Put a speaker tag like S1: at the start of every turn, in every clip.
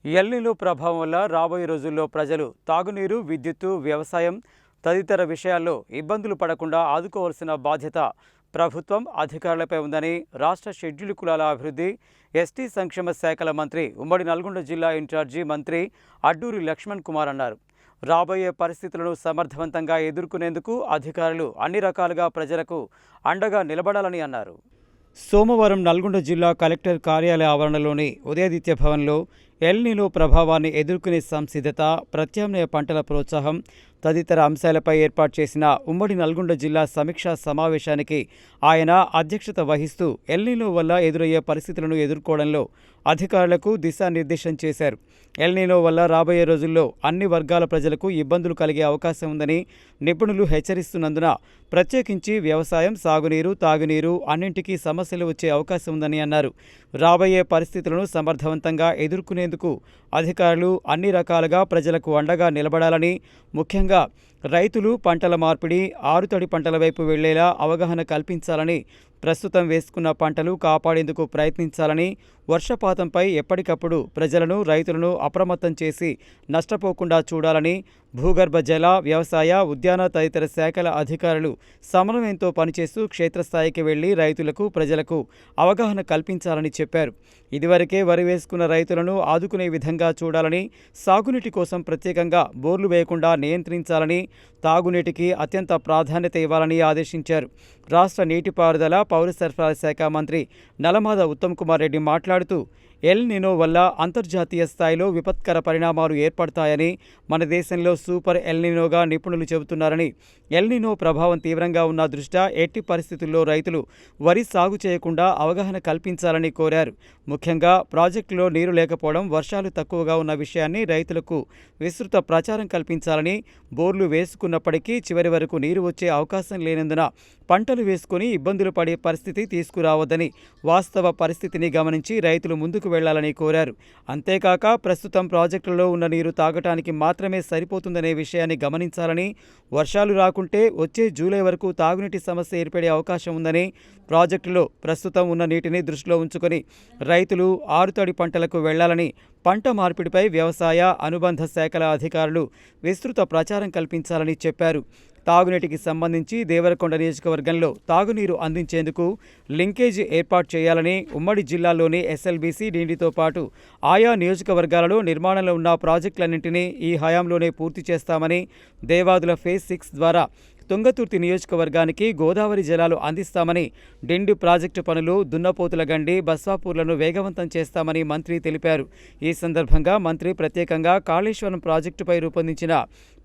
S1: El Niño ప్రభావం వల్ల రాబోయే రోజుల్లో ప్రజలు తాగునీరు, విద్యుత్తు, వ్యవసాయం తదితర విషయాల్లో ఇబ్బందులు పడకుండా ఆదుకోవాల్సిన బాధ్యత ప్రభుత్వం, అధికారులపై ఉందని రాష్ట్ర షెడ్యూల్డ్ కులాల అభివృద్ధి, ఎస్టీ సంక్షేమ శాఖల మంత్రి, ఉమ్మడి నల్గొండ జిల్లా ఇన్ఛార్జి మంత్రి అడ్డూరి లక్ష్మణ్ కుమార్ అన్నారు. రాబోయే పరిస్థితులను సమర్థవంతంగా ఎదుర్కొనేందుకు అధికారులు అన్ని రకాలుగా ప్రజలకు అండగా నిలబడాలని అన్నారు. సోమవారం నల్గొండ జిల్లా కలెక్టర్ కార్యాలయ ఆవరణలోని ఉదయాదిత్య భవన్లో ఎల్‌నినో ప్రభావాన్ని ఎదుర్కొనే సంసిద్ధత, ప్రత్యామ్నాయ పంటల ప్రోత్సాహం తదితర అంశాలపై ఏర్పాటు చేసిన ఉమ్మడి నల్గొండ జిల్లా సమీక్షా సమావేశానికి ఆయన అధ్యక్షత వహిస్తూ ఎల్‌నినో వల్ల ఎదురయ్యే పరిస్థితులను ఎదుర్కోవడంలో అధికారులకు దిశానిర్దేశం చేశారు. ఎల్‌నినో వల్ల రాబోయే రోజుల్లో అన్ని వర్గాల ప్రజలకు ఇబ్బందులు కలిగే అవకాశం ఉందని నిపుణులు హెచ్చరిస్తున్నందున ప్రత్యేకించి వ్యవసాయం, సాగునీరు, తాగునీరు అన్నింటికీ సమస్యలు వచ్చే అవకాశం ఉందని అన్నారు. రాబోయే పరిస్థితులను సమర్థవంతంగా ఎదుర్కొనేందుకు అధికారులు అన్ని రకాలుగా ప్రజలకు అండగా నిలబడాలని, ముఖ్యంగా రైతులు పంటల మార్పిడి, ఆరుతడి పంటల వైపు వెళ్లేలా అవగాహన కల్పించాలని, ప్రస్తుతం వేసుకున్న పంటలు కాపాడేందుకు ప్రయత్నించాలని, వర్షపాతంపై ఎప్పటికప్పుడు ప్రజలను, రైతులను అప్రమత్తం చేసి నష్టపోకుండా చూడాలని, భూగర్భ జల, వ్యవసాయ, ఉద్యాన తదితర శాఖల అధికారులు సమన్వయంతో పనిచేస్తూ క్షేత్రస్థాయికి వెళ్లి రైతులకు, ప్రజలకు అవగాహన కల్పించాలని చెప్పారు. ఇదివరకే వరి వేసుకున్న రైతులను ఆదుకునే విధంగా చూడాలని, సాగునీటి కోసం ప్రత్యేకంగా బోర్లు వేయకుండా నియంత్రించాలని, తాగునీటికి అత్యంత ప్రాధాన్యత ఇవ్వాలని ఆదేశించారు. రాష్ట్ర నీటిపారుదల, పౌర సరఫరాల శాఖ మంత్రి నల్లమాద ఉత్తమ్ కుమార్ రెడ్డి మాట్లాడుతూ ఎల్-నినో వల్ల అంతర్జాతీయ స్థాయిలో విపత్కర పరిణామాలు ఏర్పడతాయని, మన దేశంలో సూపర్ ఎల్-నినోగా నిపుణులు చెబుతున్నారని, ఎల్-నినో ప్రభావం తీవ్రంగా ఉన్న దృష్ట్యా ఎట్టి పరిస్థితుల్లో రైతులు వరి సాగు చేయకుండా అవగాహన కల్పించాలని కోరారు. ముఖ్యంగా ప్రాజెక్టులో నీరు లేకపోవడం, వర్షాలు తక్కువగా ఉన్న విషయాన్ని రైతులకు విస్తృత ప్రచారం కల్పించాలని, బోర్లు వేసుకున్నప్పటికీ చివరి వరకు నీరు వచ్చే అవకాశం లేనందున పంటలు వేసుకుని ఇబ్బందులు పడే పరిస్థితి తీసుకురావద్దని, వాస్తవ పరిస్థితిని గమనించి రైతులు ముందుకు వెళ్లాలని కోరారు. అంతేకాక ప్రస్తుతం ప్రాజెక్టులలో ఉన్న నీరు తాగటానికి మాత్రమే సరిపోతుందనే విషయాన్ని గమనించాలని, వర్షాలు రాకుంటే వచ్చే జూలై వరకు తాగునీటి సమస్య ఏర్పడే అవకాశం ఉందని, ప్రాజెక్టులో ప్రస్తుతం ఉన్న నీటిని దృష్టిలో ఉంచుకొని రైతులు ఆరుతడి పంటలకు వెళ్లాలని, పంట మార్పిడిపై వ్యవసాయ, అనుబంధ శాఖల అధికారులు విస్తృత ప్రచారం కల్పించాలని చెప్పారు. తాగునీటికి సంబంధించి దేవరకొండ నియోజకవర్గంలో తాగునీరు అందించేందుకు లింకేజీ ఏర్పాటు చేయాలని, ఉమ్మడి జిల్లాలోని ఎస్ఎల్బీసీ, డీడీతో పాటు ఆయా నియోజకవర్గాలలో నిర్మాణంలో ఉన్న ప్రాజెక్టులన్నింటినీ ఈ హయాంలోనే పూర్తి చేస్తామని, దేవాదుల ఫేజ్ 6 ద్వారా తుంగతుర్తి నియోజకవర్గానికి గోదావరి జలాలు అందిస్తామని, డిండి ప్రాజెక్టు పనులు, దున్నపోతుల గండి, బస్వాపూర్లను వేగవంతం చేస్తామని మంత్రి తెలిపారు. ఈ సందర్భంగా మంత్రి ప్రత్యేకంగా కాళేశ్వరం ప్రాజెక్టుపై రూపొందించిన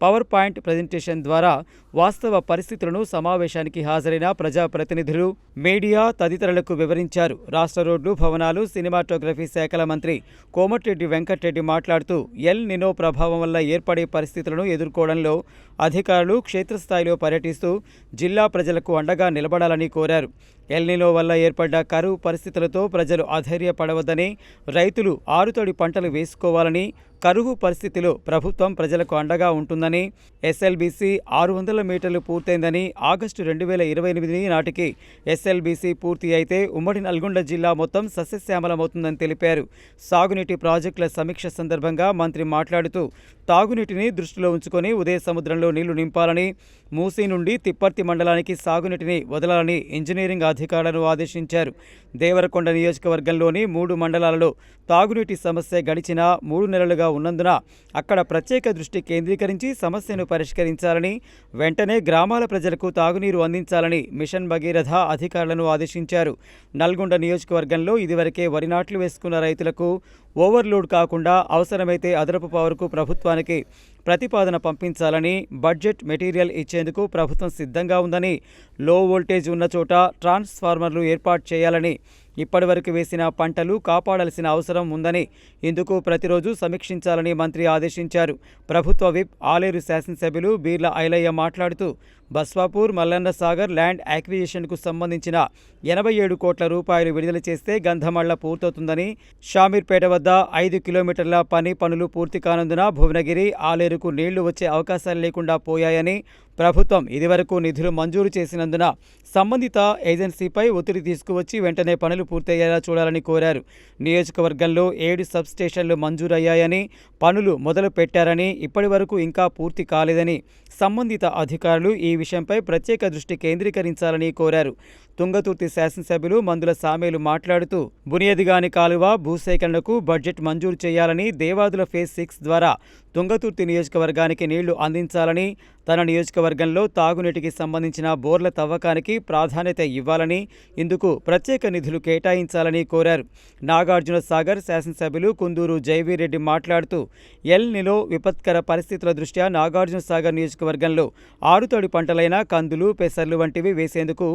S1: పవర్ పాయింట్ ప్రజెంటేషన్ ద్వారా వాస్తవ పరిస్థితులను సమావేశానికి హాజరైన ప్రజాప్రతినిధులు, మీడియా తదితరులకు వివరించారు. రాష్ట్ర రోడ్లు, భవనాలు, సినిమాటోగ్రఫీ శాఖల మంత్రి కోమటిరెడ్డి వెంకటరెడ్డి మాట్లాడుతూ ఎల్-నినో ప్రభావం వల్ల ఏర్పడే పరిస్థితులను ఎదుర్కోవడంలో అధికారులు క్షేత్రస్థాయిలో పర్యటిస్తూ జిల్లా ప్రజలకు అండగా నిలబడాలని కోరారు. ఎల్-నినో వల్ల ఏర్పడ్డ కరువు పరిస్థితులతో ప్రజలు అధైర్యపడవద్దని, రైతులు ఆరుతడి పంటలు వేసుకోవాలని, కరువు పరిస్థితిలో ప్రభుత్వం ప్రజలకు అండగా ఉంటుందని, ఎస్ఎల్బీసీ 600 మీటర్లు పూర్తయిందని, ఆగస్టు 2028 నాటికి ఎస్ఎల్బీసీ పూర్తి అయితే ఉమ్మడి నల్గొండ జిల్లా మొత్తం సస్యశ్యామలమవుతుందని తెలిపారు. సాగునీటి ప్రాజెక్టుల సమీక్ష సందర్భంగా మంత్రి మాట్లాడుతూ తాగునీటిని దృష్టిలో ఉంచుకొని ఉదయ సముద్రంలో నీళ్లు నింపాలని, మూసీ నుండి తిప్పర్తి మండలానికి సాగునీటిని వదలాలని ఇంజనీరింగ్ అధికారులను ఆదేశించారు. దేవరకొండ నియోజకవర్గంలోని 3 మండలాలలో తాగునీటి సమస్య గడిచిన 3 నెలలుగా ఉన్నందున అక్కడ ప్రత్యేక దృష్టి కేంద్రీకరించి సమస్యను పరిష్కరించాలని, వెంటనే గ్రామాల ప్రజలకు తాగునీరు అందించాలని మిషన్ భగీరథ అధికారులను ఆదేశించారు. నల్గొండ నియోజకవర్గంలో ఇదివరకే వరి నాట్లు వేసుకున్న రైతులకు ఓవర్లోడ్ కాకుండా అవసరమైతే అదనపు పవర్కు ప్రభుత్వానికి ప్రతిపాదన పంపించాలని, బడ్జెట్ మెటీరియల్ ఇచ్చేందుకు ప్రభుత్వం సిద్ధంగా ఉందని, లో వోల్టేజ్ ఉన్న చోట ట్రాన్స్ఫార్మర్లు ఏర్పాటు చేయాలని, ఇప్పటివరకు వేసిన పంటలు కాపాడాల్సిన అవసరం ఉందని, ఇందుకు ప్రతిరోజు సమీక్షించాలని మంత్రి ఆదేశించారు. ప్రభుత్వ విప్ ఆలేరు శాసనసభ్యులు బీర్ల ఐలయ్య మాట్లాడుతూ బస్వాపూర్, మల్లన్న సాగర్ ల్యాండ్ యాక్విజిషన్కు సంబంధించిన 87 కోట్ల రూపాయలు విడుదల చేస్తే గంధమళ్ల పూర్తవుతుందని, షామీర్పేట వద్ద 5 కిలోమీటర్ల పనులు పూర్తి కానందున భువనగిరి, ఆలేరుకు నీళ్లు వచ్చే అవకాశాలు లేకుండా పోయాయని, ప్రభుత్వం ఇదివరకు నిధులు మంజూరు చేసినందున సంబంధిత ఏజెన్సీపై ఒత్తిడి తీసుకువచ్చి వెంటనే పనులు పూర్తయ్యేలా చూడాలని కోరారు. నియోజకవర్గంలో 7 సబ్ స్టేషన్లు మంజూరయ్యాయని, పనులు మొదలు పెట్టారని, ఇప్పటి వరకు ఇంకా పూర్తి కాలేదని సంబంధిత అధికారులు ఈ విషయంపై ప్రత్యేక దృష్టి కేంద్రీకరించాలని కోరారు. తుంగతుర్తి శాసనసభ్యులు మందుల సామేలు మాట్లాడుతూ బునియదిగాని కాలువ భూసేకరణకు బడ్జెట్ మంజూరు చేయాలని, దేవాదుల ఫేజ్ 6 ద్వారా తుంగతుర్తి నియోజకవర్గానికి నీళ్లు అందించాలని, తన నియోజకవర్గంలో తాగునీటికి సంబంధించిన బోర్ల తవ్వకానికి ప్రాధాన్యత ఇవ్వాలని, ఇందుకు ప్రత్యేక నిధులు కేటాయించాలని కోరారు. నాగార్జున సాగర్ శాసనసభ్యులు కుందూరు జైవీరెడ్డి మాట్లాడుతూ ఎల్ నిలో విపత్కర పరిస్థితుల దృష్ట్యా నాగార్జున సాగర్ నియోజకవర్గంలో ఆరుతడి పంటలైన కందులు, పెసర్లు వంటివి వేసేందుకు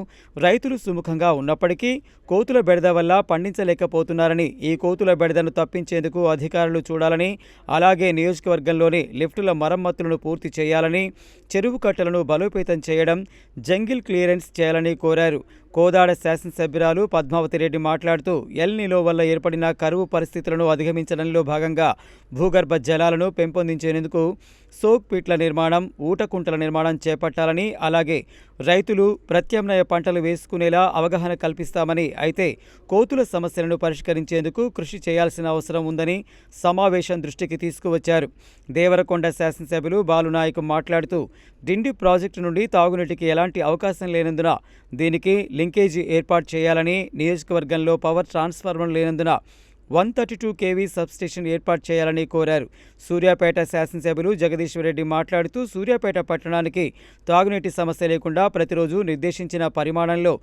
S1: రైతులు సుముఖంగా ఉన్నప్పటికీ కోతుల బెడద వల్ల పండించలేకపోతున్నారని, ఈ కోతుల బెడదను తప్పించేందుకు అధికారులు చూడాలని, అలాగే నియోజకవర్గంలోని లిఫ్టుల మరమ్మతులను పూర్తి చేయాలని, చెరువు కట్టలను బలోపేతం చేయడం, జంగిల్ క్లియరెన్స్ చేయాలని కోరారు. కోదాడ శాసనసభ్యురాలు పద్మావతి రెడ్డి మాట్లాడుతూ ఎల్ నిలో వల్ల ఏర్పడిన కరువు పరిస్థితులను అధిగమించడంలో భాగంగా భూగర్భ జలాలను పెంపొందించేందుకు సోక్ పిట్ల నిర్మాణం, ఊటకుంటల నిర్మాణం చేపట్టాలని, అలాగే రైతులు ప్రత్యామ్నాయ పంటలు వేసుకునేలా అవగాహన కల్పిస్తామని, అయితే కోతుల సమస్యలను పరిష్కరించేందుకు కృషి చేయాల్సిన అవసరం ఉందని సమావేశం దృష్టికి తీసుకువచ్చారు. దేవరకొండ శాసనసభ్యులు బాలునాయక్ మాట్లాడుతూ డిండి ప్రాజెక్టు నుండి తాగునీటికి ఎలాంటి అవకాశం లేనందున దీనికి లింకేజీ ఏర్పాటు చేయాలని, నియోజకవర్గంలో పవర్ ట్రాన్స్ఫార్మర్ లేనందున 132 kV సబ్స్టేషన్ ఏర్పాటు చేయాలని కోరారు. సూర్యాపేట శాసనసభ్యులు జగదీశ్వరరెడ్డి మాట్లాడుతూ సూర్యాపేట పట్టణానికి తాగునీటి సమస్య లేకుండా ప్రతిరోజు నిర్దేశించిన పరిమాణంలో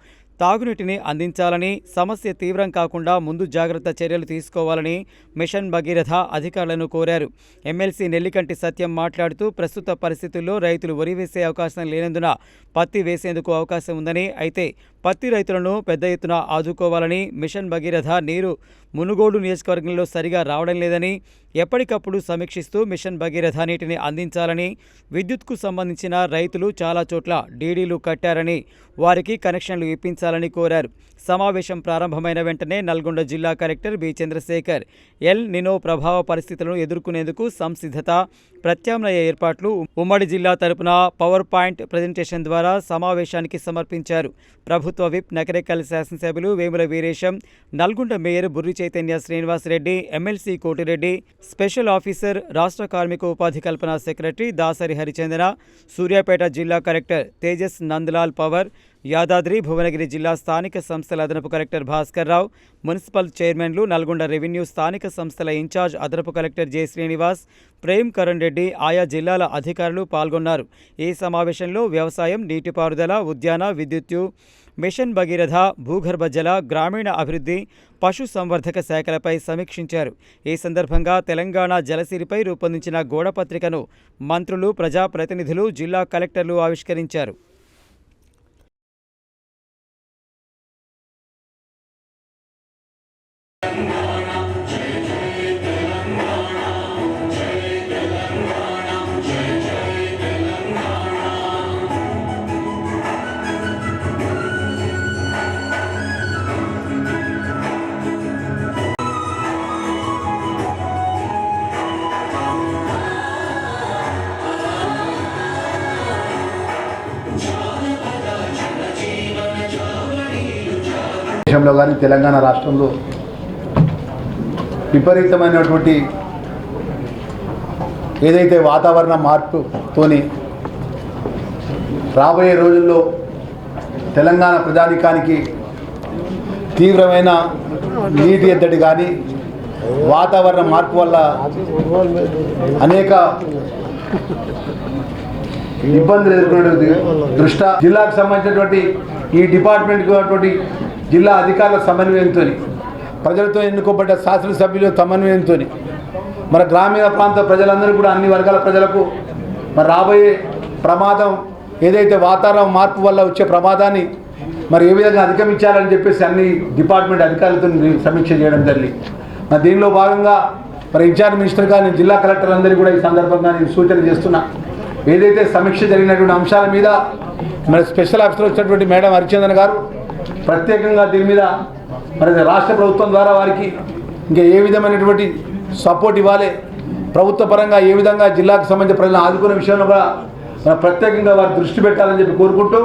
S1: తాగునీటిని అందించాలని, సమస్య తీవ్రం కాకుండా ముందు జాగ్రత్త చర్యలు తీసుకోవాలని మిషన్ భగీరథ అధికారులను కోరారు. ఎమ్మెల్సీ నెల్లికంటి సత్యం మాట్లాడుతూ ప్రస్తుత పరిస్థితుల్లో రైతులు వరి వేసే అవకాశం లేనందున పత్తి వేసేందుకు అవకాశం ఉందని, అయితే పత్తి రైతులను పెద్ద ఎత్తున ఆదుకోవాలని, మిషన్ భగీరథ నీరు మునుగోడు నియోజకవర్గంలో సరిగా రావడం లేదని, ఎప్పటికప్పుడు సమీక్షిస్తూ మిషన్ భగీరథ నీటిని అందించాలని, విద్యుత్కు సంబంధించిన రైతులు చాలా చోట్ల డీడీలు కట్టారని, వారికి కనెక్షన్లు ఇప్పించాలని కోరారు. సమావేశం ప్రారంభమైన వెంటనే నల్గొండ జిల్లా collector B Chandrashekar El Nino ప్రభావ పరిస్థితులను ఎదుర్కొనేందుకు సంసిద్ధత, ప్రత్యామ్నాయ ఏర్పాట్లు ఉమ్మడి జిల్లా తరపున పవర్ పాయింట్ ప్రజెంటేషన్ ద్వారా సమావేశానికి సమర్పించారు. ప్రభుత్వ విప్ నకరేకల్ శాసనసభ్యులు Vemula Veeresham, Nalgonda mayor Burri Chaitanya Srinivas Reddy, MLC Koti Reddy, special officer రాష్ట్ర కార్మిక ఉపాధి కల్పన సెక్రటరీ దాసరి హరిచందన, సూర్యాపేట జిల్లా కలెక్టర్ తేజస్ నందలాల్ పవర్, యాదాద్రి భువనగిరి జిల్లా స్థానిక సంస్థల అదనపు కలెక్టర్ భాస్కర్ రావు, మున్సిపల్ చైర్మన్లు, నల్గొండ రెవెన్యూ స్థానిక సంస్థల ఇన్ఛార్జ్ అదనపు కలెక్టర్ జె శ్రీనివాస్, ప్రేమ్ కరణ్ రెడ్డి, ఆయా జిల్లాల అధికారులు పాల్గొన్నారు. ఈ సమావేశంలో వ్యవసాయం, నీటిపారుదల, ఉద్యాన, విద్యుత్తు, మిషన్ భగీరథ, భూగర్భ జల, గ్రామీణ అభివృద్ధి, పశు సంవర్ధక శాఖలపై సమీక్షించారు. ఈ సందర్భంగా తెలంగాణ జలసిరిపై రూపొందించిన గోడపత్రికను మంత్రులు, ప్రజాప్రతినిధులు, జిల్లా కలెక్టర్లు ఆవిష్కరించారు.
S2: దేశంలో కానీ తెలంగాణ రాష్ట్రంలో విపరీతమైనటువంటి ఏదైతే వాతావరణ మార్పుతోని రాబోయే రోజుల్లో తెలంగాణ ప్రజానికానికి తీవ్రమైన నీటి ఎద్దడి కానీ వాతావరణ మార్పు వల్ల అనేక ఇబ్బందులు ఎదుర్కొనే దృష్ట్యా జిల్లాకు సంబంధించినటువంటి ఈ డిపార్ట్మెంట్కి ఉన్నటువంటి జిల్లా అధికారుల సమన్వయంతో, ప్రజలతో ఎన్నుకోబడ్డ శాసనసభ్యుల సమన్వయంతో మన గ్రామీణ ప్రాంత ప్రజలందరూ కూడా అన్ని వర్గాల ప్రజలకు మరి రాబోయే ప్రమాదం ఏదైతే వాతావరణ మార్పు వల్ల వచ్చే ప్రమాదాన్ని మరి ఏ విధంగా అధిగమించాలని చెప్పేసి అన్ని డిపార్ట్మెంట్ అధికారులతో సమీక్ష చేయడం జరిగింది. మరి దీనిలో భాగంగా మరి ఇన్ఛార్జ్ మినిస్టర్గా నేను జిల్లా కలెక్టర్లందరికీ కూడా ఈ సందర్భంగా నేను సూచన చేస్తున్నా. ఏదైతే సమీక్ష జరిగినటువంటి అంశాల మీద మరి స్పెషల్ ఆఫీసర్ వచ్చినటువంటి మేడం హరిచందన్ గారు ప్రత్యేకంగా దీని మీద మరి రాష్ట్ర ప్రభుత్వం ద్వారా వారికి ఇంకా ఏ విధమైనటువంటి సపోర్ట్ ఇవ్వాలి, ప్రభుత్వ పరంగా ఏ విధంగా జిల్లాకు సంబంధించిన ప్రజలను ఆదుకునే విషయంలో కూడా ప్రత్యేకంగా వారు దృష్టి పెట్టాలని చెప్పి కోరుకుంటూ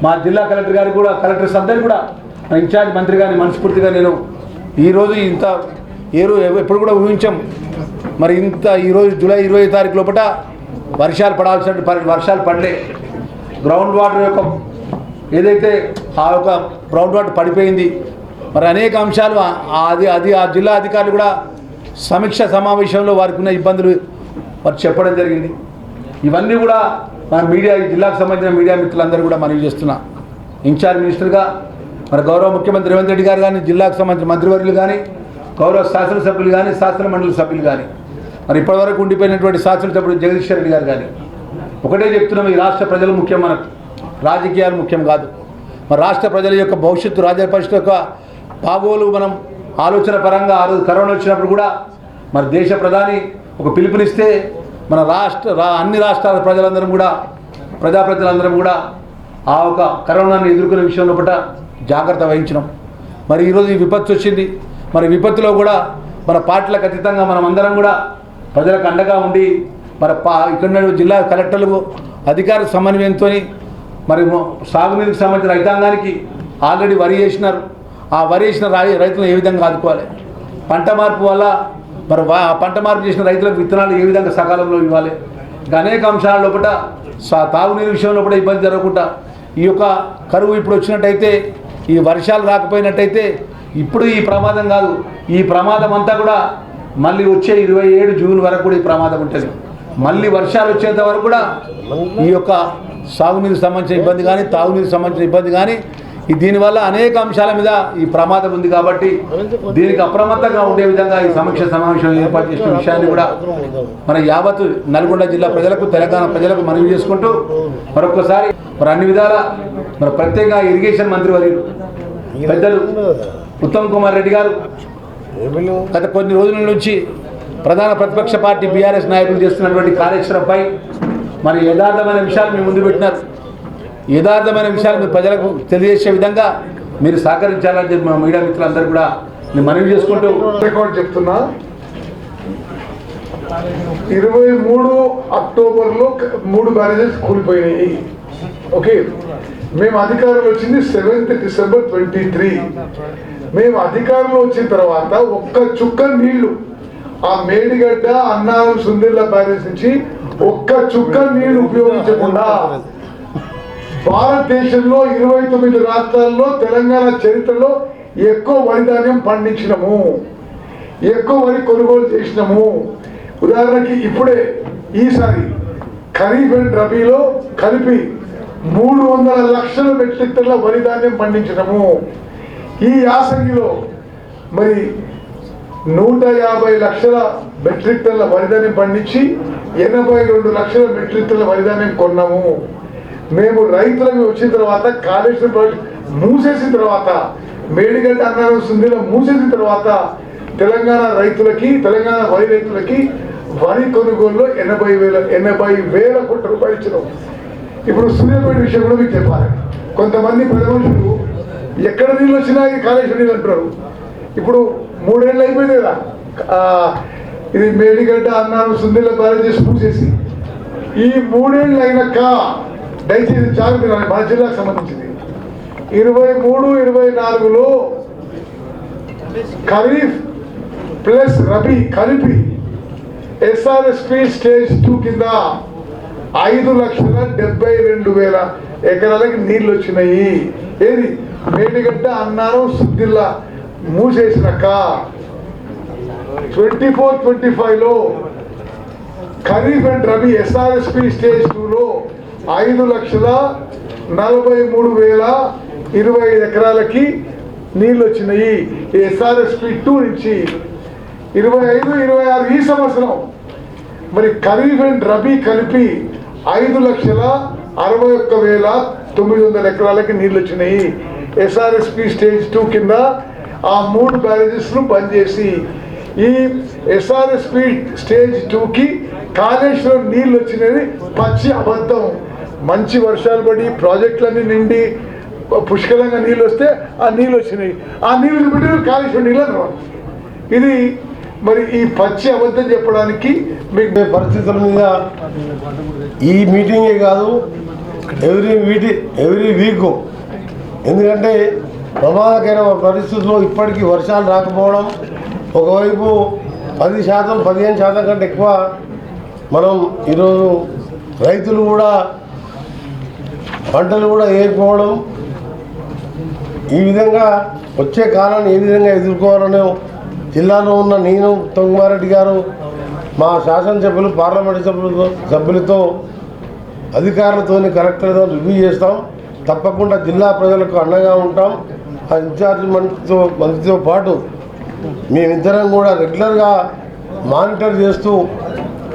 S2: మా జిల్లా కలెక్టర్ గారు కూడా కలెక్టర్స్ అందరూ కూడా ఇన్ఛార్జ్ మంత్రి గారిని మనస్ఫూర్తిగా నేను ఈరోజు ఇంత ఎప్పుడు కూడా ఊహించాం మరి ఇంత ఈరోజు జూలై 20 తారీఖు లోపల వర్షాలు పడాల్సిన వర్షాలు పడలే. గ్రౌండ్ వాటర్ యొక్క ఏదైతే ఆ యొక్క గ్రౌండ్ వాటర్ పడిపోయింది. మరి అనేక అంశాలు ఆ జిల్లా అధికారులు కూడా సమీక్ష సమావేశంలో వారికి ఉన్న ఇబ్బందులు వారు చెప్పడం జరిగింది. ఇవన్నీ కూడా మన మీడియా ఈ జిల్లాకు సంబంధించిన మీడియా మిత్రులందరూ కూడా మనవి చేస్తున్నా. ఇన్ఛార్జ్ మినిస్టర్గా మరి గౌరవ ముఖ్యమంత్రి రేవంత్ రెడ్డి గారు కానీ, జిల్లాకు సంబంధించిన మంత్రివర్యులు కానీ, గౌరవ శాసనసభ్యులు కానీ, శాసన మండలి సభ్యులు కానీ, మరి ఇప్పటివరకు ఉండిపోయినటువంటి శాసనసభ్యుడు జగదీశ్వర్ రెడ్డి గారు కానీ ఒకటే చెప్తున్నాం, ఈ రాష్ట్ర ప్రజలు ముఖ్యం, మనకు రాజకీయాలు ముఖ్యం కాదు. మరి రాష్ట్ర ప్రజల యొక్క భవిష్యత్తు, రాజ్య పరిస్థితి యొక్క బాగోలు మనం ఆలోచన పరంగా ఆ రోజు కరోనా వచ్చినప్పుడు కూడా మరి దేశ ప్రధాని ఒక పిలుపునిస్తే మన అన్ని రాష్ట్రాల ప్రజలందరం కూడా, ప్రజాప్రతినిధులందరం కూడా ఆ ఒక కరోనాను ఎదుర్కొనే విషయంలో పట్ల జాగ్రత్త వహించినాం. మరి ఈరోజు ఈ విపత్తు వచ్చింది. మరి విపత్తులో కూడా మన పార్టీలకు అతీతంగా మనం అందరం కూడా ప్రజలకు అండగా ఉండి మరి ఇక్కడ జిల్లా కలెక్టర్లకు అధికార సమన్వయంతో మరి సాగునీరుకు సంబంధించిన రైతాంగానికి ఆల్రెడీ వరి చేసినారు. ఆ వరి చేసిన రైతులను ఏ విధంగా ఆదుకోవాలి, పంట మార్పు వల్ల మరి పంట మార్పు చేసిన రైతులకు విత్తనాలు ఏ విధంగా సకాలంలో ఇవ్వాలి, ఇంకా అనేక అంశాల లోపల తాగునీరు విషయంలో కూడా ఇబ్బంది జరగకుండా ఈ యొక్క కరువు ఇప్పుడు వచ్చినట్టయితే, ఈ వర్షాలు రాకపోయినట్టయితే ఇప్పుడు ఈ ప్రమాదం కాదు, ఈ ప్రమాదం అంతా కూడా మళ్ళీ వచ్చే 27 జూన్ వరకు కూడా ఈ ప్రమాదం ఉంటుంది. మళ్ళీ వర్షాలు వచ్చేంత వరకు కూడా ఈ యొక్క సాగునీరు సంబంధించిన ఇబ్బంది కానీ, తాగునీరు సంబంధించిన ఇబ్బంది కానీ, దీనివల్ల అనేక అంశాల మీద ఈ ప్రమాదం ఉంది. కాబట్టి దీనికి అప్రమత్తంగా ఉండే విధంగా ఈ సమీక్ష సమావేశం ఏర్పాటు చేసిన విషయాన్ని కూడా మన యావత్ నల్గొండ జిల్లా ప్రజలకు, తెలంగాణ ప్రజలకు మనవి చేసుకుంటూ మరొకసారి మరి అన్ని విధాల మరి ప్రత్యేకంగా ఇరిగేషన్ మంత్రి వర్యులు పెద్దలు ఉత్తమ్ కుమార్ రెడ్డి గారు గత కొన్ని రోజుల నుంచి ప్రధాన ప్రతిపక్ష పార్టీ బీఆర్ఎస్ నాయకులు చేస్తున్నటువంటి కార్యాచరణపై మరి యథార్థమైన విషయాలు మీ ముందు పెట్టినారు. యథార్థమైన విషయాలు మీ ప్రజలకు తెలియజేసే విధంగా మీరు సహకరించాలని చెప్పి మా మీడియా మిత్రులందరూ కూడా నేను మనవి చేసుకుంటూ
S3: రికార్డ్ చెప్తున్నా. 23 అక్టోబర్లో 3 బ్యారేజెస్ కూలిపోయినాయి. ఓకే, మేము అధికారంలో వచ్చింది 7th డిసెంబర్ 23. మేము అధికారంలో వచ్చిన తర్వాత ఒక్క చుక్క నీళ్లు ఆ మేడిగడ్డ, అన్నారం, సుందిళ్ళ బ్యారేజ్ నుంచి ఒక్క చుక్క నీళ్లు ఉపయోగించకుండా భారతదేశంలో 29 రాష్ట్రాల్లో తెలంగాణ చరిత్రలో ఎక్కువ వరి ధాన్యం పండించినము, ఎక్కువ వరి కొనుగోలు చేసినాము. ఉదాహరణకి ఇప్పుడే ఈసారి ఖరీఫ్ అండ్ రబీలో కలిపి 300 లక్షల మెట్రిక్ టన్నుల వరి ధాన్యం పండించినము. ఈ యాసంగిలో మరి 150 లక్షల మెట్రిక్ టన్నుల వరి ధాన్యం పండించి 82 లక్షల మెట్రిక్ టన్నుల వరి ధాన్యం కొన్నాము. మేము రైతులకు వచ్చిన తర్వాత కాళేశ్వరం ప్రాజెక్ట్ మూసేసిన తర్వాత, మేడిగడ్డ, అన్నారం, సుందిలో మూసేసిన తర్వాత తెలంగాణ రైతులకి, తెలంగాణ వరి రైతులకి వరి కొనుగోలులో 80 వేల కోట్ల రూపాయలు ఇచ్చినాం. ఇప్పుడు సూర్యాపేట విషయం కూడా మీకు చెప్పాలి. కొంతమంది పెద్ద మనుషులు ఎక్కడ నీళ్ళు వచ్చినా కాళేశ్వరం నీళ్ళు అంటున్నారు. ఇప్పుడు 3 ఏళ్ళు అయిపోయింది కదా ఇది మేడిగడ్డ, అన్నారం, సుందిల బ్యారేజెస్ మూసేసి. ఈ 3 ఏళ్ళు అయినాక దయచేసి జాగ్రత్త, మన జిల్లాకు సంబంధించింది 23-24లో ఖరీఫ్ ప్లస్ రబీ కలిపి ఎస్ఆర్ఎస్పి స్టేజ్ 2 కింద 5,72,000 ఎకరాలకి నీళ్ళు వచ్చినాయి. ఏది మేడిగడ్డ, అన్నారం, సుద్దిల్ల మూసేసినాక 24-25లో kharif and rabi SRSP stage 2లో 5,43,025 ఎకరాలకి నీళ్ళు వచ్చినాయి. ఎస్ఆర్ఎస్పి 2 నుంచి 25-26 ఈ సంవత్సరం మరి ఖరీఫ్ అండ్ రబీ కలిపి 5,61,900 ఎకరాలకి నీళ్ళు వచ్చినాయి. ఎస్ఆర్ఎస్పి స్టేజ్ 2 కింద ఆ 3 బ్యారేజెస్ను బంద్ చేసి ఈ ఎస్ఆర్ఎస్పి స్టేజ్ 2కి కాళేశ్వరం నీళ్ళు వచ్చినది పచ్చి అబద్ధం. మంచి వర్షాలు పడి ప్రాజెక్టులన్నీ నిండి పుష్కలంగా నీళ్ళు వస్తే ఆ నీళ్ళు వచ్చినాయి. ఆ నీళ్ళు పెట్టి కాళేశ్వరం నీళ్ళు అన్నమాట. ఇది మరి ఈ పచ్చి అబద్ధం చెప్పడానికి మీకు
S4: పరిస్థితుల మీద ఈ మీటింగే కాదు ఎవ్రీ వీక్, ఎందుకంటే ప్రమాదకరమైన పరిస్థితుల్లో ఇప్పటికీ వర్షాలు రాకపోవడం, ఒకవైపు 10%, 15% కంటే ఎక్కువ మనం ఈరోజు రైతులు కూడా పంటలు కూడా వేయకపోవడం, ఈ విధంగా వచ్చే కాలాన్ని ఏ విధంగా ఎదుర్కోవాలనే జిల్లాలో ఉన్న నేను తొంగమారెడ్డి గారు మా శాసనసభ్యులు పార్లమెంటు సభ్యులతో అధికారులతో కలెక్టర్తో రివ్యూ చేస్తాం. తప్పకుండా జిల్లా ప్రజలకు అండగా ఉంటాం. ఆ ఇన్ఛార్జ్ మంత్రితో పాటు మేమిద్దరం కూడా రెగ్యులర్గా మానిటర్ చేస్తూ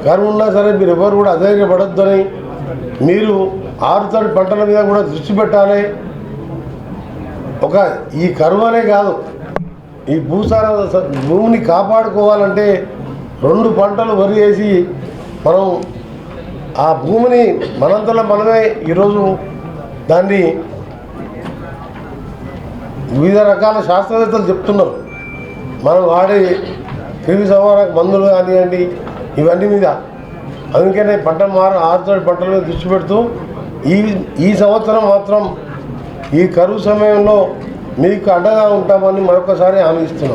S4: కరువు ఉన్నా సరే మీరు ఎవరు కూడా అధైర్యపడొద్దని, మీరు ఆరుతడి పంటల మీద కూడా దృష్టి పెట్టాలి. ఈ కరువు అనే కాదు, ఈ భూమిని కాపాడుకోవాలంటే 2 పంటలు వరి వేసి మనం ఆ భూమిని మనంతలో మనమే ఈరోజు దాన్ని వివిధ రకాల శాస్త్రవేత్తలు చెప్తున్నారు, మనం వాడే క్రిమి సంహారక మందులు కానివ్వండి ఇవన్నీ మీద. అందుకనే ఆరుతడి పంటల మీద దృష్టి పెడుతూ ఈ సంవత్సరం మాత్రం ఈ కరువు సమయంలో మీకు అండగా ఉంటామని మరొకసారి హామీ ఇస్తున్నాం.